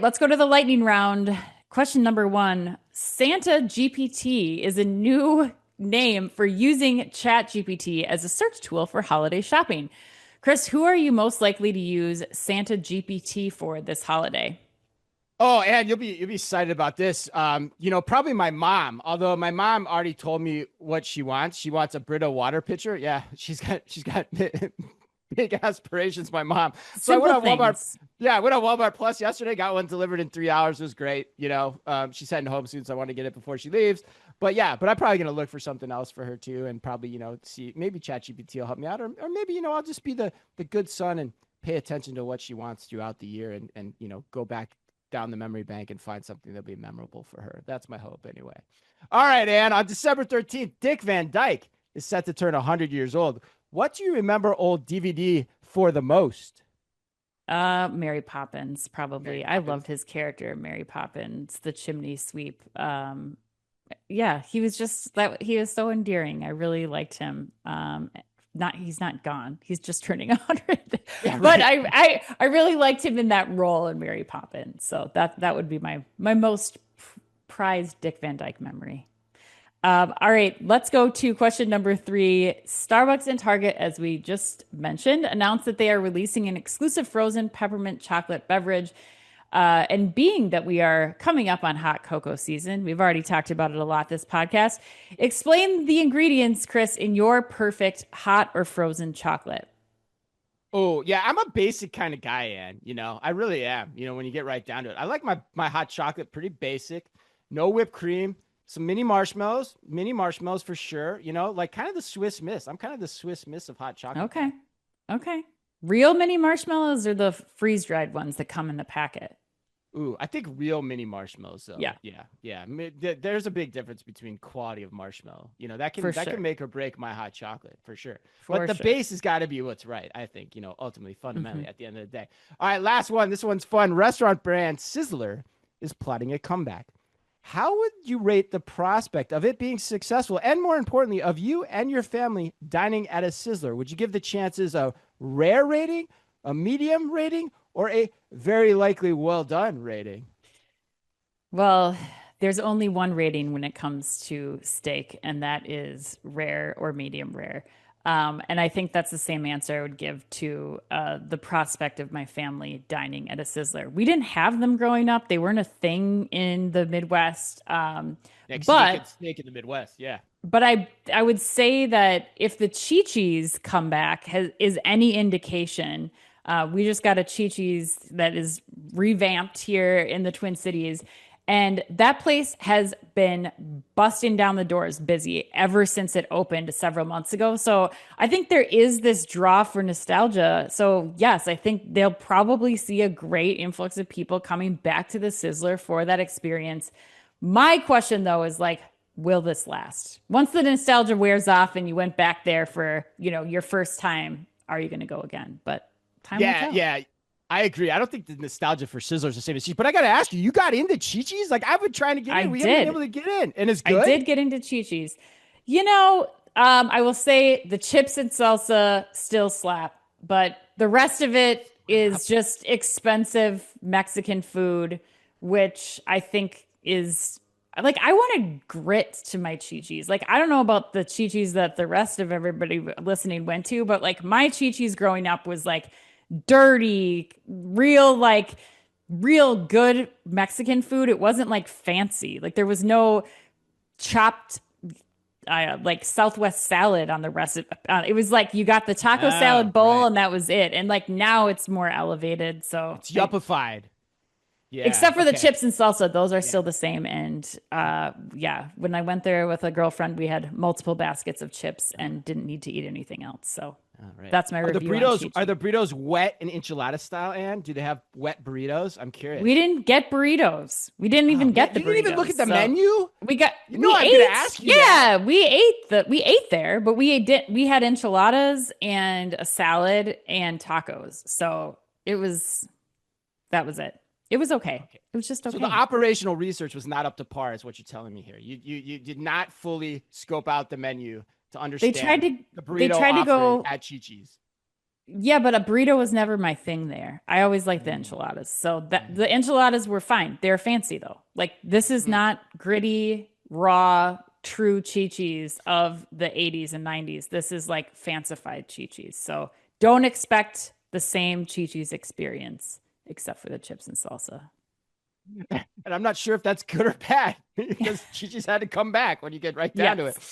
Let's go to the lightning round. Question number one. Santa GPT is a new name for using Chat GPT as a search tool for holiday shopping. Chris, who are you most likely to use Santa GPT for this holiday? Oh, and you'll be excited about this. Probably my mom. Although my mom already told me what she wants. She wants a Brita water pitcher. Yeah, she's got big aspirations. My mom. So I Simple went on Walmart. things. Yeah, I went on Walmart Plus yesterday. Got one delivered in 3 hours. It was great. She's heading home soon, so I want to get it before she leaves. But yeah, I'm probably gonna look for something else for her too, and probably see maybe ChatGPT will help me out, or maybe I'll just be the good son and pay attention to what she wants throughout the year, and go back down the memory bank and find something that'll be memorable for her. That's my hope anyway. All right, Ann. On December 13th, Dick Van Dyke is set to turn 100 years old. What do you remember old DVD for the most? Mary Poppins, Mary probably. I Poppins. loved his character, Mary Poppins, the chimney sweep. Yeah, he was just that he was so endearing. I really liked him. Not he's not gone. He's just turning 100. Yeah, But right. I really liked him in that role in Mary Poppins. So that would be my most prized Dick Van Dyke memory. All right, let's go to question number three. Starbucks and Target, as we just mentioned, announced that they are releasing an exclusive frozen peppermint chocolate beverage. And being that we are coming up on hot cocoa season, we've already talked about it a lot this podcast. Explain the ingredients, Chris, in your perfect hot or frozen chocolate. Oh, yeah, I'm a basic kind of guy, Ann. I really am. When you get right down to it, I like my hot chocolate pretty basic, no whipped cream, some mini marshmallows for sure. Like kind of the Swiss Miss. I'm kind of the Swiss Miss of hot chocolate guy. Okay. Okay. Real mini marshmallows or the freeze dried ones that come in the packet? Ooh, I think real mini marshmallows though. Yeah, Yeah, yeah. There's a big difference between quality of marshmallow. That can for that can sure. make or break my hot chocolate for sure. But For the sure. base has got to be what's right. I think ultimately, Hmm. fundamentally, at the end of the day. All right, last one. This one's fun. Restaurant brand Sizzler is plotting a comeback. How would you rate the prospect of it being successful, and more importantly, of you and your family dining at a Sizzler? Would you give the chances a rare rating, a medium rating, or a very likely well done rating? Well, there's only one rating when it comes to steak, and that is rare or medium rare. And I think that's the same answer I would give to the prospect of my family dining at a Sizzler. We didn't have them growing up; they weren't a thing in the Midwest. Yeah, because you get But good steak in the Midwest. Yeah. but I would say that if the Chi-Chi's comeback is any indication, we just got a Chi-Chi's that is revamped here in the Twin Cities. And that place has been busting down the doors busy ever since it opened several months ago. So I think there is this draw for nostalgia. So yes, I think they'll probably see a great influx of people coming back to the Sizzler for that experience. My question though is like, will this last? Once the nostalgia wears off and you went back there for, your first time, are you going to go again? But time will Yeah, tell. yeah. I agree. I don't think the nostalgia for Sizzler is the same as Cheese, but I got to ask you, you got into Chi-Chi's? Like, I've been trying to get I in. We haven't been did. able to get in. And it's I good? did get into Chi-Chi's. I will say the chips and salsa still slap, but the rest of it is just expensive Mexican food, which I think is like I wanted grit to my Chi-Chi's. Like I don't know about the Chi-Chi's that the rest of everybody listening went to, but like my Chi-Chi's growing up was like dirty, real good Mexican food. It wasn't like fancy. Like there was no chopped like Southwest salad on the rest of it was like you got the taco Oh, salad bowl right. and that was it. And like now it's more elevated. So It's yuppified. Yeah. except for the Okay. chips and salsa, those are Yeah. still the same. And yeah, when I went there with a girlfriend, we had multiple baskets of chips and didn't need to eat anything else. So All right. that's my Are the review on burritos Chi are Chi. the burritos wet and enchilada style, Ann? Do they have wet burritos? I'm We curious. didn't get burritos. We didn't Oh even man, get the you didn't even look burritos. at the So menu? we got You know we I'm gonna ate. ask you that. Yeah, we ate there, but we had enchiladas and a salad and tacos. So it was that was it. It was okay. Okay. It was just So the okay. operational research was not up to par, is what you're telling me here. You did not fully scope out the menu to They tried understand to the they burrito tried to offering go at Chi Chi's. Yeah, but a burrito was never my thing there. I always liked the Mm, enchiladas. So that mhm, the enchiladas were fine. They're fancy though. Like this is mm. not gritty, raw, true chi-chis of the 80s and 90s. This is like fancified chi-chis. So don't expect the same chi-chis experience except for the chips and salsa. And I'm not sure if that's good or bad because she just had to come back when you get right down to it. Yes.